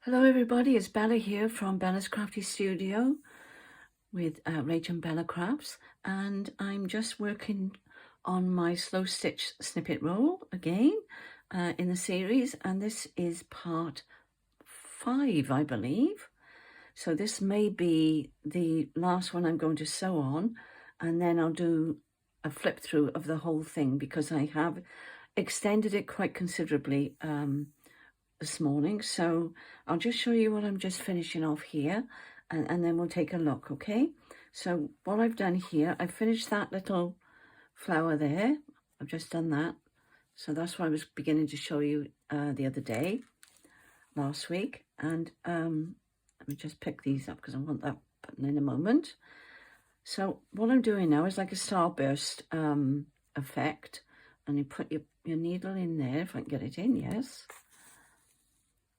Hello everybody, it's Bella here from Bella's Crafty Studio with RachandBellaCrafts, and I'm just working on my slow stitch snippet roll again in the series, and this is part 5, I believe. So this may be the last one I'm going to sew on, and then I'll do a flip through of the whole thing because I have extended it quite considerably this morning. So I'll just show you what I'm just finishing off here, and then we'll take a look, okay? So what I've done here, I finished that little flower there. I've just done that. So that's what I was beginning to show you the other day, last week. And let me just pick these up because I want that button in a moment. So what I'm doing now is like a starburst effect, and you put your needle in there, if I can get it in, yes.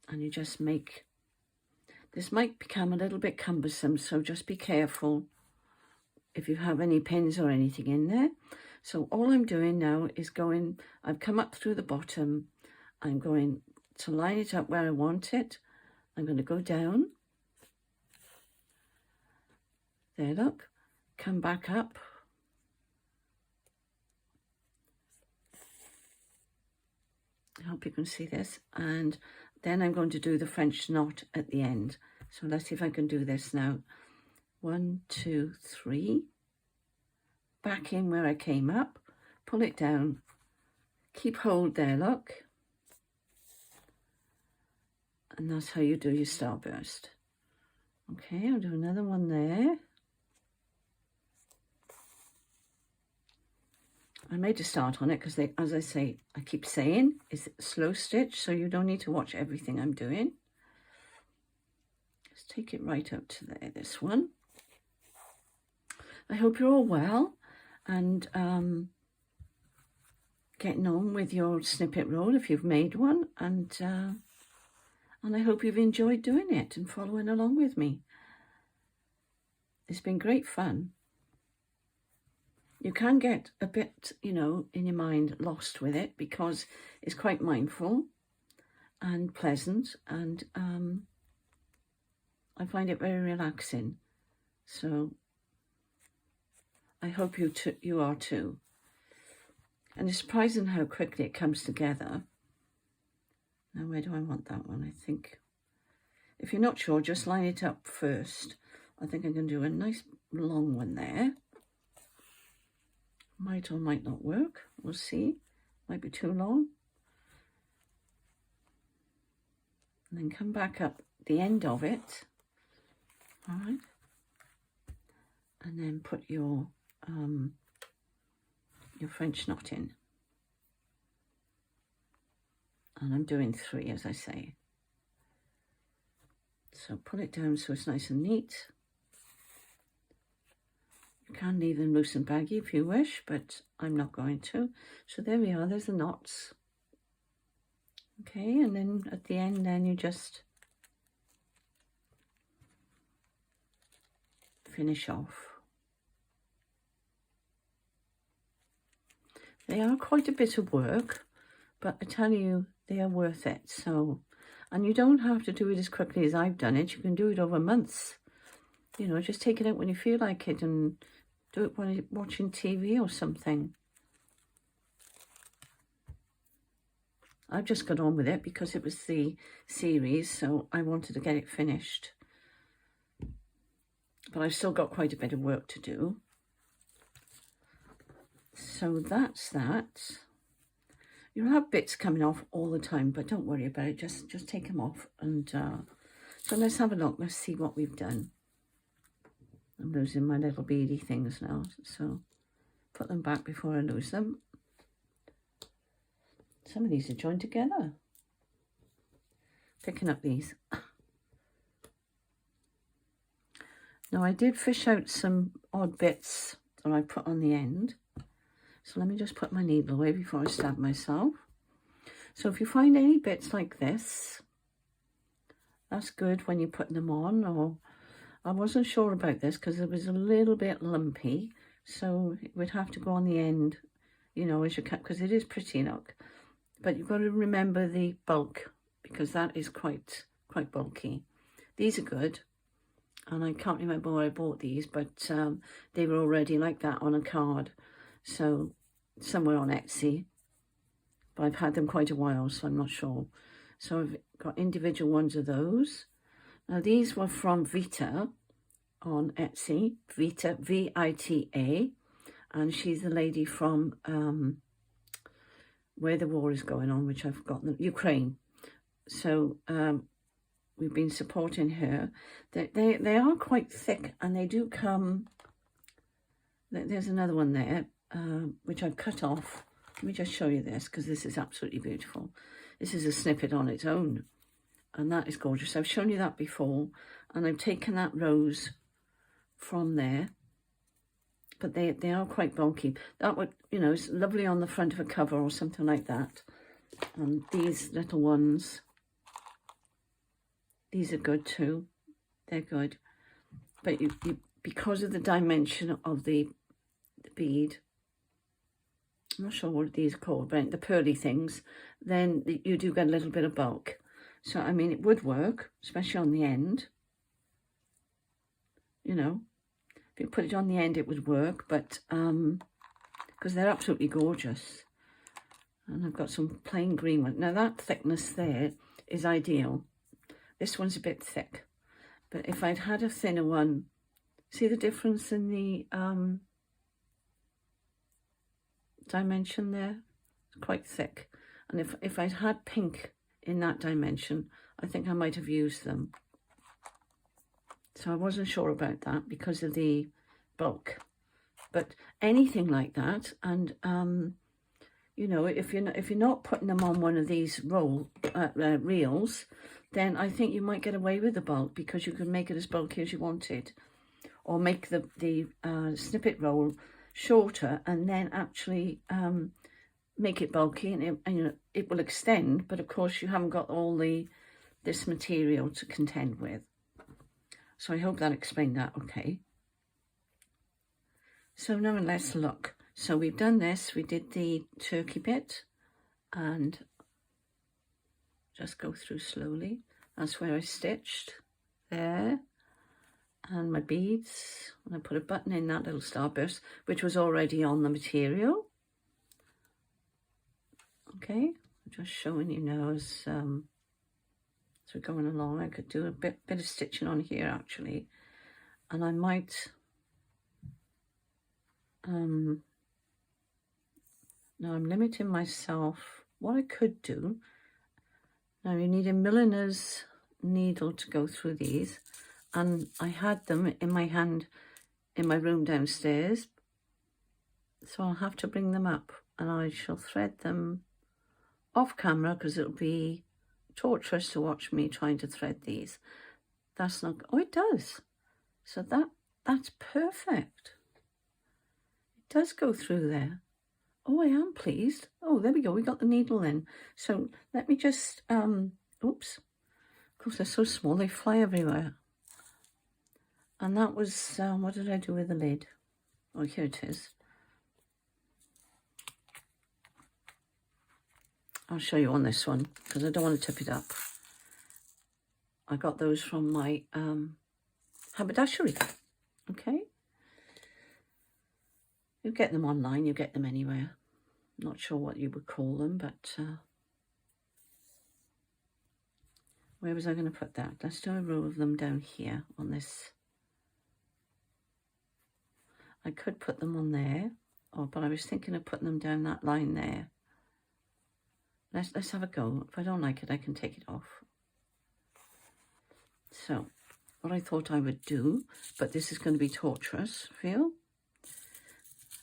And you just make, this might become a little bit cumbersome, so just be careful if you have any pins or anything in there. So all I'm doing now is going, I've come up through the bottom, I'm going to line it up where I want it. I'm going to go down, there, look, come back up, I hope you can see this, and then I'm going to do the French knot at the end. So let's see if I can do this now. 1, 2, 3. Back in where I came up. Pull it down. Keep hold there, look. And that's how you do your starburst. Okay, I'll do another one there. I made a start on it because, as I say, I keep saying, it's slow stitch, so you don't need to watch everything I'm doing. Let's take it right up to there, this one. I hope you're all well and getting on with your snippet roll if you've made one, and I hope you've enjoyed doing it and following along with me. It's been great fun. You can get a bit, you know, in your mind lost with it because it's quite mindful and pleasant, and I find it very relaxing. So I hope you are too. And it's surprising how quickly it comes together. Now, where do I want that one? I think if you're not sure, just line it up first. I think I can do a nice long one there. Might or might not work. We'll see. Might be too long. And then come back up the end of it. All right. And then put your French knot in. And I'm doing 3, as I say. So pull it down so it's nice and neat. You can leave them loose and baggy if you wish, but I'm not going to. So there we are, there's the knots. Okay, and then at the end, then you just finish off. They are quite a bit of work, but I tell you, they are worth it. So, and you don't have to do it as quickly as I've done it. You can do it over months. You know, just take it out when you feel like it and do it when you're watching TV or something. I've just got on with it because it was the series, so I wanted to get it finished. But I've still got quite a bit of work to do. So that's that. You'll have bits coming off all the time, but don't worry about it. Just take them off. And so let's have a look. Let's see what we've done. I'm losing my little beady things now, so put them back before I lose them. Some of these are joined together. Picking up these. Now I did fish out some odd bits that I put on the end. So let me just put my needle away before I stab myself. So if you find any bits like this, that's good when you're putting them on. Or I wasn't sure about this because it was a little bit lumpy, so it would have to go on the end, you know, as you cut, because it is pretty, look. But you've got to remember the bulk because that is quite quite bulky. These are good, and I can't remember where I bought these, but they were already like that on a card, so somewhere on Etsy, but I've had them quite a while, so I'm not sure. So I've got individual ones of those. Now these were from Vita on Etsy, Vita, V-I-T-A, and she's the lady from where the war is going on, which I've forgotten, Ukraine. So we've been supporting her. They are quite thick, and they do come. There's another one there, which I've cut off. Let me just show you this, because this is absolutely beautiful. This is a snippet on its own, and that is gorgeous. I've shown you that before, and I've taken that rose from there, but they are quite bulky. That would, you know, it's lovely on the front of a cover or something like that. And these little ones, these are good too. They're good, but you because of the dimension of the bead, I'm not sure what these are called, but the pearly things, then you do get a little bit of bulk. So I mean, it would work, especially on the end. You know, if you put it on the end, it would work, but because they're absolutely gorgeous. And I've got some plain green one. Now that thickness there is ideal. This one's a bit thick, but if I'd had a thinner one, see the difference in the dimension there? It's quite thick. And if I'd had pink in that dimension, I think I might have used them. So I wasn't sure about that because of the bulk. But anything like that, and you know, if you're not putting them on one of these reels, then I think you might get away with the bulk, because you can make it as bulky as you wanted, or make the snippet roll shorter and then actually make it bulky, and you know, it will extend, but of course you haven't got all this material to contend with. So I hope that explained that okay. So now let's look. So we've done this, we did the turkey bit, and just go through slowly. That's where I stitched there, and my beads, and I put a button in that little starburst, which was already on the material. Okay, I'm just showing you now as we're going along. I could do a bit of stitching on here actually, and I might now I'm limiting myself. What I could do, now you need a milliner's needle to go through these, and I had them in my hand in my room downstairs, so I'll have to bring them up, and I shall thread them off camera because it'll be torturous to watch me trying to thread these. That's not, oh it does, so that's perfect. It does go through there. Oh, I am pleased. Oh, there we go, we got the needle then. So let me just oops, of course they're so small they fly everywhere. And that was what did I do with the lid? Oh, here it is. I'll show you on this one because I don't want to tip it up. I got those from my haberdashery. Okay. You get them online, you get them anywhere. Not sure what you would call them, but where was I going to put that? Let's do a row of them down here on this. I could put them on there, but I was thinking of putting them down that line there. Let's have a go. If I don't like it, I can take it off. So, what I thought I would do, but this is going to be torturous, feel?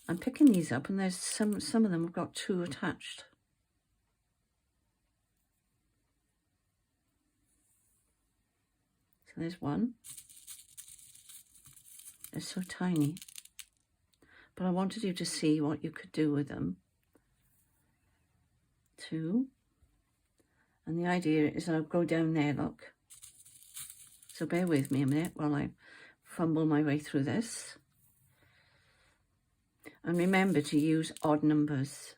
I'm picking these up, and there's some of them have got two attached. So there's one. They're so tiny. But I wanted you to see what you could do with them. Two. And the idea is I'll go down there, look. So bear with me a minute while I fumble my way through this. And remember to use odd numbers.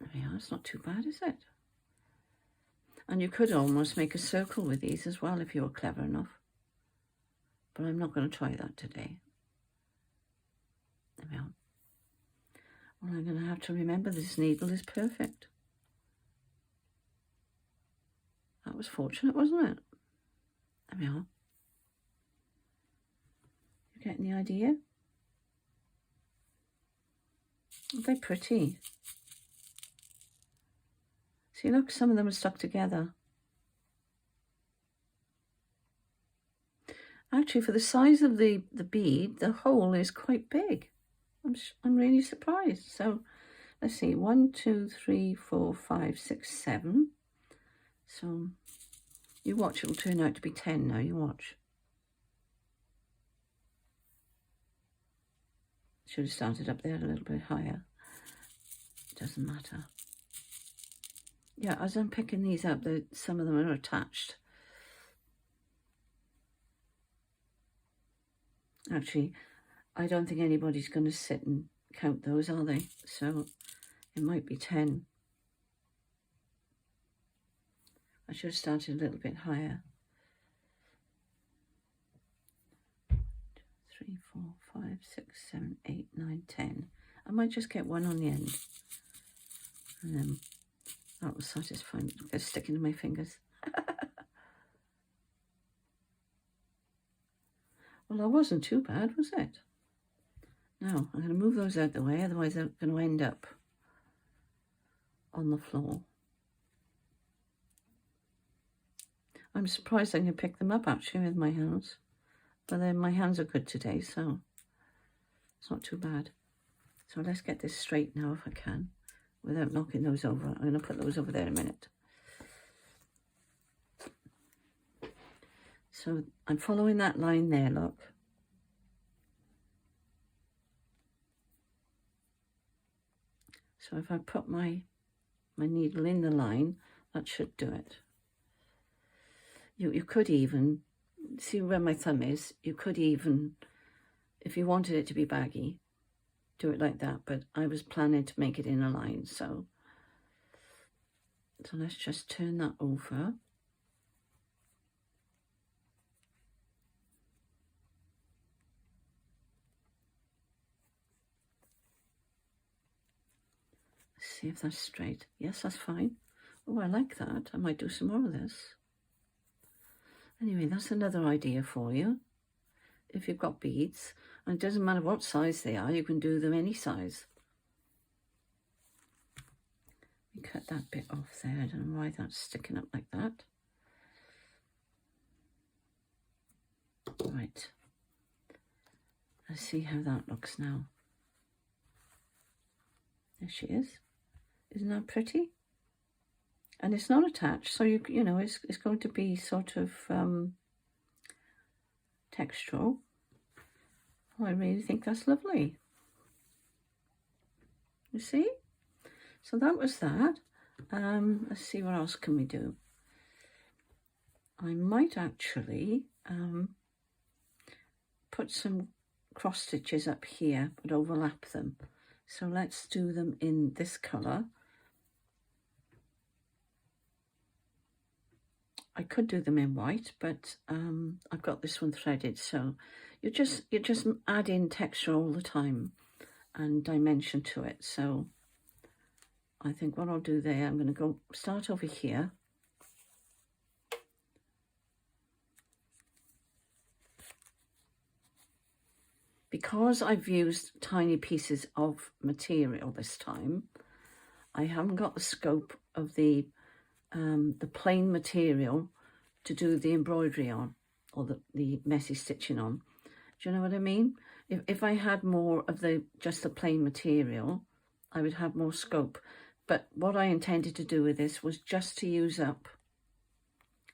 There we are, it's not too bad, is it? And you could almost make a circle with these as well if you were clever enough. But I'm not going to try that today. There we are. Well, I'm going to have to remember this needle is perfect. That was fortunate, wasn't it? There we are. You getting the idea? Aren't they pretty? See, look, some of them are stuck together. Actually, for the size of the bead, the hole is quite big. I'm really surprised. So, let's see, 1, 2, 3, 4, 5, 6, 7. So, you watch, it will turn out to be 10 now, you watch. Should have started up there a little bit higher. Doesn't matter. Yeah, as I'm picking these up, some of them are attached. Actually, I don't think anybody's going to sit and count those, are they? So it might be 10. I should have started a little bit higher. 3, 4, 5, 6, 7, 8, 9, 10. I might just get one on the end. And then that was satisfying. It's sticking to my fingers. Well, that wasn't too bad, was it? Now, I'm going to move those out the way, otherwise they're going to end up on the floor. I'm surprised I can pick them up, actually, with my hands. But then my hands are good today, so it's not too bad. So let's get this straight now, if I can, without knocking those over. I'm going to put those over there in a minute. So I'm following that line there, look. So if I put my needle in the line, that should do it. You could even, see where my thumb is, you could even, if you wanted it to be baggy, do it like that. But I was planning to make it in a line, so let's just turn that over. See if that's straight. Yes, that's fine. Oh, I like that. I might do some more of this. Anyway, that's another idea for you. If you've got beads, and it doesn't matter what size they are, you can do them any size. We cut that bit off there. I don't know why that's sticking up like that. Right. Let's see how that looks now. There she is. Isn't that pretty? And it's not attached, so you know it's going to be sort of textural. Oh, I really think that's lovely. You see? So that was that. Let's see, what else can we do? I might actually put some cross stitches up here, but overlap them. So let's do them in this colour. I could do them in white, but I've got this one threaded, so you just add in texture all the time and dimension to it. So I think what I'll do there, I'm going to start over here. Because I've used tiny pieces of material this time, I haven't got the scope of the plain material to do the embroidery on, or the messy stitching on. Do you know what I mean? If I had more of just the plain material, I would have more scope. But what I intended to do with this was just to use up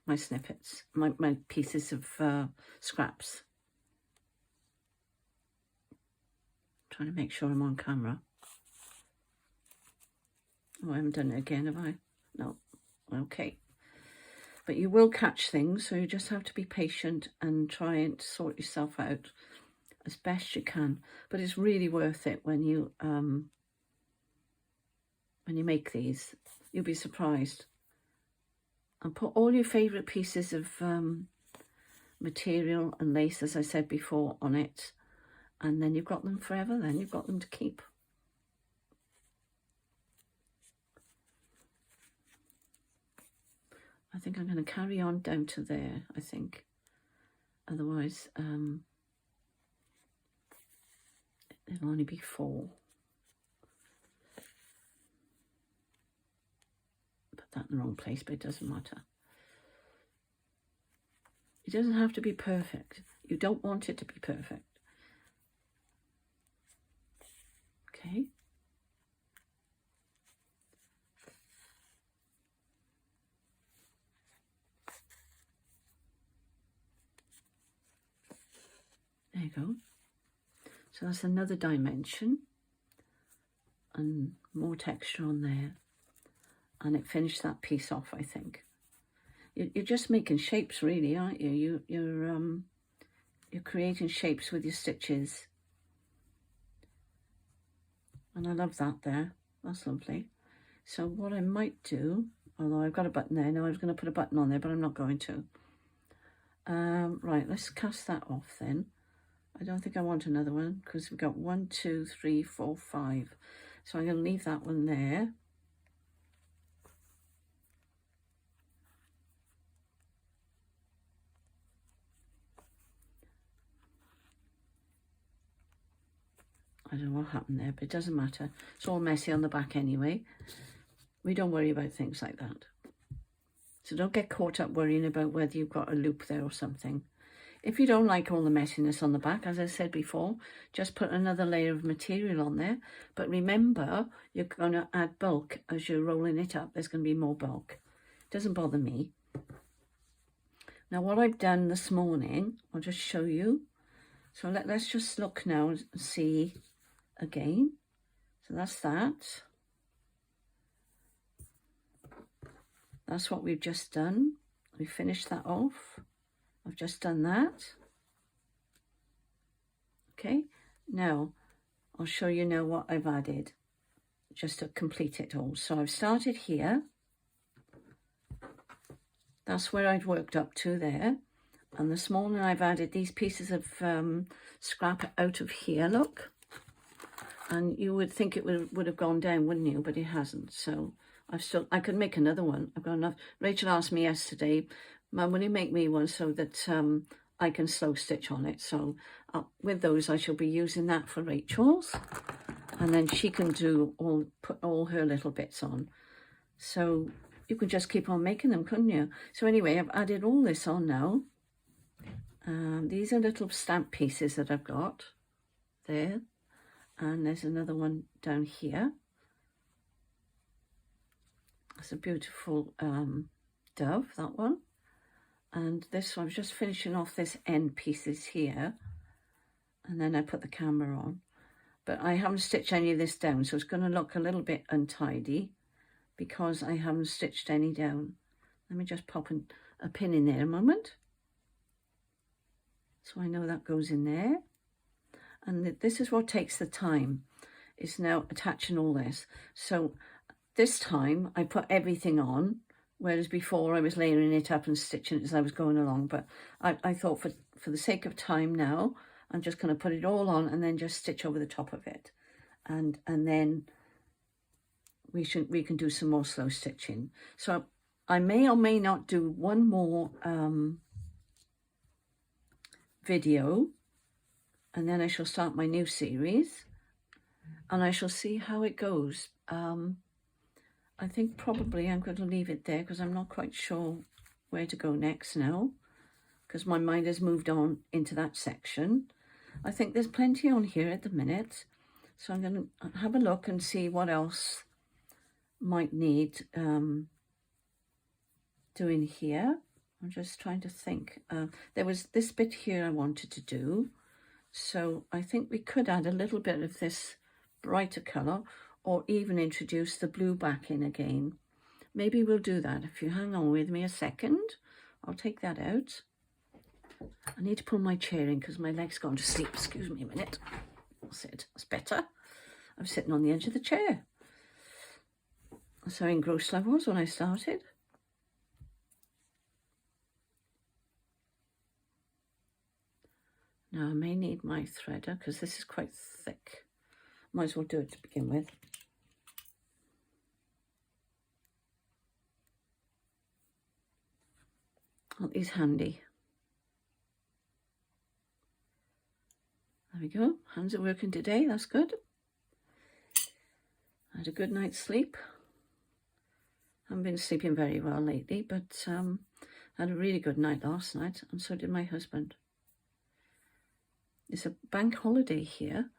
my snippets, my pieces of scraps. Trying to make sure I'm on camera. Oh, I haven't done it again, have I? No. Okay. But you will catch things, so you just have to be patient and try and sort yourself out as best you can. But it's really worth it when you make these. You'll be surprised And put all your favourite pieces of material and lace, as I said before, on it. And then you've got them forever, then you've got them to keep. I think I'm going to carry on down to there, I think. Otherwise, it'll only be 4. Put that in the wrong place, but it doesn't matter. It doesn't have to be perfect. You don't want it to be perfect. Okay. There you go. So that's another dimension and more texture on there. And it finished that piece off, I think. You're just making shapes, really, aren't you? You're creating shapes with your stitches. And I love that there. That's lovely. So what I might do, although I've got a button there. Now I was going to put a button on there, but I'm not going to. Right, let's cast that off then. I don't think I want another one because we've got 1, 2, 3, 4, 5. So I'm going to leave that one there. I don't know what happened there, but it doesn't matter. It's all messy on the back anyway. We don't worry about things like that. So don't get caught up worrying about whether you've got a loop there or something. If you don't like all the messiness on the back, as I said before, just put another layer of material on there. But remember, you're going to add bulk as you're rolling it up. There's going to be more bulk. Doesn't bother me. Now, what I've done this morning, I'll just show you. So let's just look now and see again. So that's that. That's what we've just done. We finished that off. I've just done that. Okay, now I'll show you now what I've added just to complete it all. So I've started here. That's where I'd worked up to there. And this morning I've added these pieces of scrap out of here, look. And you would think it would have gone down, wouldn't you? But it hasn't. So I could make another one. I've got enough. Rachel asked me yesterday, Mum, will you make me one so that I can slow stitch on it? So with those, I shall be using that for Rachel's. And then she can put all her little bits on. So you could just keep on making them, couldn't you? So anyway, I've added all this on now. These are little stamp pieces that I've got there. And there's another one down here. It's a beautiful dove, that one. And this one, I was just finishing off this end pieces here. And then I put the camera on. But I haven't stitched any of this down, so it's going to look a little bit untidy because I haven't stitched any down. Let me just pop a pin in there a moment. So I know that goes in there. And this is what takes the time, is now attaching all this. So this time I put everything on, whereas before I was layering it up and stitching it as I was going along. But I thought for the sake of time now, I'm just going to put it all on and then just stitch over the top of it. And then we can do some more slow stitching. So I may or may not do one more video, and then I shall start my new series and I shall see how it goes. I think probably I'm going to leave it there because I'm not quite sure where to go next now because my mind has moved on into that section. I think there's plenty on here at the minute. So I'm going to have a look and see what else might need doing here. I'm just trying to think. There was this bit here I wanted to do. So I think we could add a little bit of this brighter colour or even introduce the blue back in again. Maybe we'll do that. If you hang on with me a second, I'll take that out. I need to pull my chair in because my leg's gone to sleep. Excuse me a minute. That's it. That's better. I'm sitting on the edge of the chair. That's how engrossed I was when I started. Now I may need my threader because this is quite thick. Might as well do it to begin with. Oh, he's handy. There we go. Hands are working today. That's good. I had a good night's sleep. I haven't been sleeping very well lately, but I had a really good night last night, and so did my husband. It's a bank holiday here,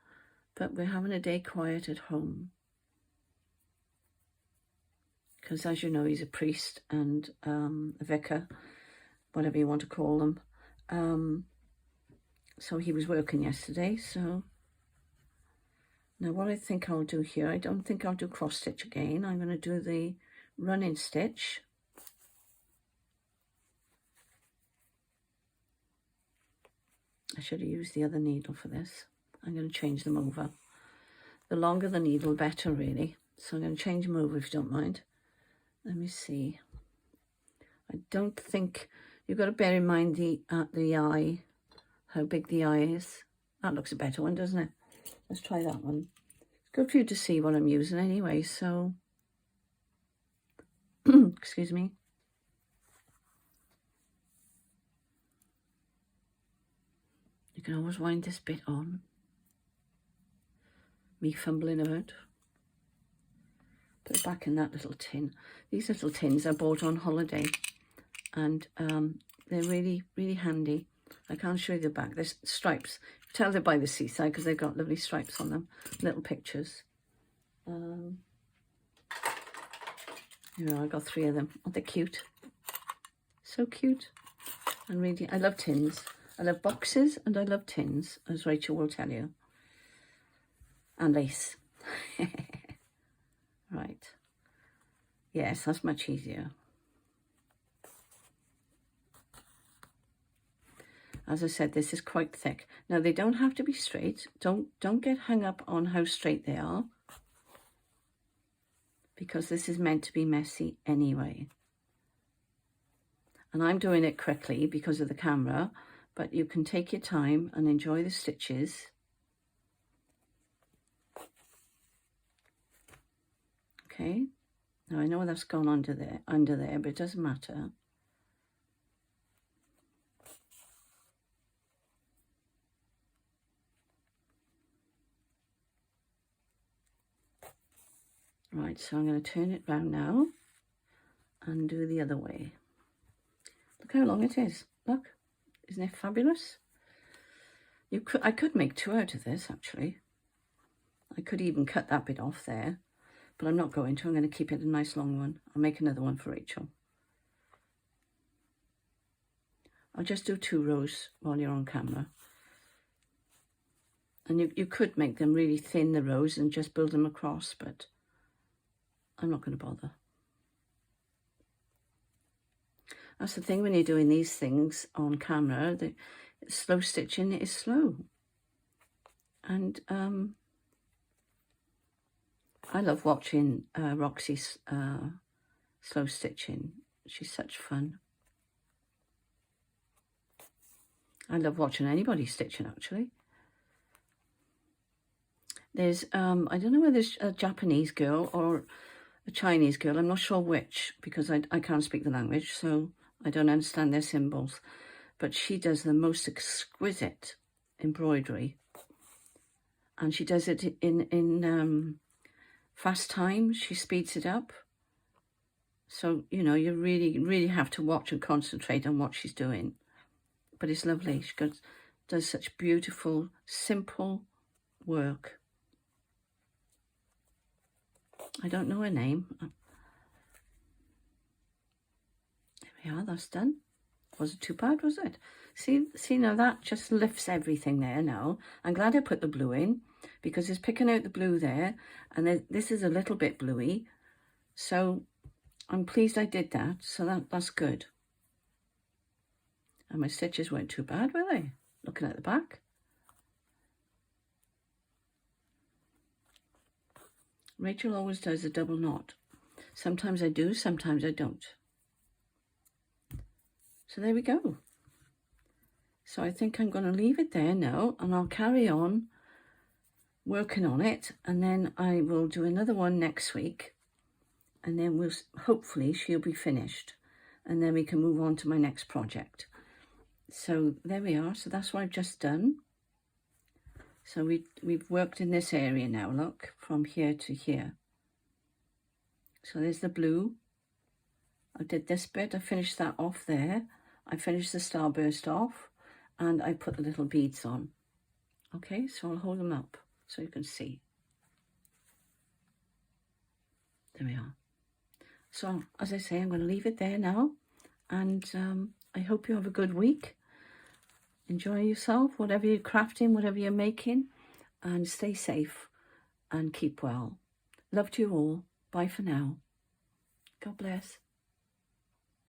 but we're having a day quiet at home. Because as you know, he's a priest and a vicar, whatever you want to call them. So he was working yesterday, so now what I think I'll do here, I don't think I'll do cross stitch again. I'm going to do the running stitch. I should have used the other needle for this. I'm going to change them over. The longer the needle, the better, really. So I'm going to change them over if you don't mind. Let me see. I don't think, you've got to bear in mind the eye, how big the eye is. That looks a better one, doesn't it? Let's try that one. It's good for you to see what I'm using anyway, so... Excuse me. You can always wind this bit on. Me fumbling about. Put it back in that little tin. These little tins I bought on holiday, and they're really, really handy. I can't show you the back. There's stripes. Tell they're by the seaside because they've got lovely stripes on them. Little pictures. You know, I got 3 of them. Aren't they cute? So cute. And really, I love tins. I love boxes and I love tins, as Rachel will tell you. And lace. Right. Yes, that's much easier. As I said, this is quite thick. Now, they don't have to be straight. Don't get hung up on how straight they are, because this is meant to be messy anyway. And I'm doing it quickly because of the camera, but you can take your time and enjoy the stitches. Okay, now I know that's gone under there, but it doesn't matter. Right, so I'm going to turn it round now and do the other way. Look how long it is. Look, isn't it fabulous? I could make 2 out of this, actually. I could even cut that bit off there, but I'm not going to. I'm going to keep it a nice long one. I'll make another one for Rachel. I'll just do 2 rows while you're on camera. And you could make them really thin, the rows, and just build them across, but I'm not going to bother. That's the thing when you're doing these things on camera, the slow stitching is slow. And I love watching Roxy's slow stitching. She's such fun. I love watching anybody stitching, actually. There's, I don't know whether it's a Japanese girl or a Chinese girl. I'm not sure which, because I can't speak the language, so I don't understand their symbols. But she does the most exquisite embroidery. And she does it in fast time. She speeds it up. So, you know, you really, really have to watch and concentrate on what she's doing. But it's lovely. She does such beautiful, simple work. I don't know her name. There we are, that's done. Wasn't too bad, was it? See now that just lifts everything there now. I'm glad I put the blue in, because it's picking out the blue there, and this is a little bit bluey. So I'm pleased I did that, so that's good. And my stitches weren't too bad, were they? Looking at the back. Rachel always does a double knot. Sometimes I do, sometimes I don't. So there we go. So I think I'm going to leave it there now, and I'll carry on working on it, and then I will do another one next week, and then hopefully she'll be finished, and then we can move on to my next project. So there we are. So that's what I've just done. So we've worked in this area now, look, from here to here. So there's the blue. I did this bit, I finished that off there. I finished the starburst off, and I put the little beads on. Okay, so I'll hold them up so you can see. There we are. So as I say, I'm going to leave it there now, and I hope you have a good week. Enjoy yourself, whatever you're crafting, whatever you're making, and stay safe and keep well. Love to you all. Bye for now. God bless.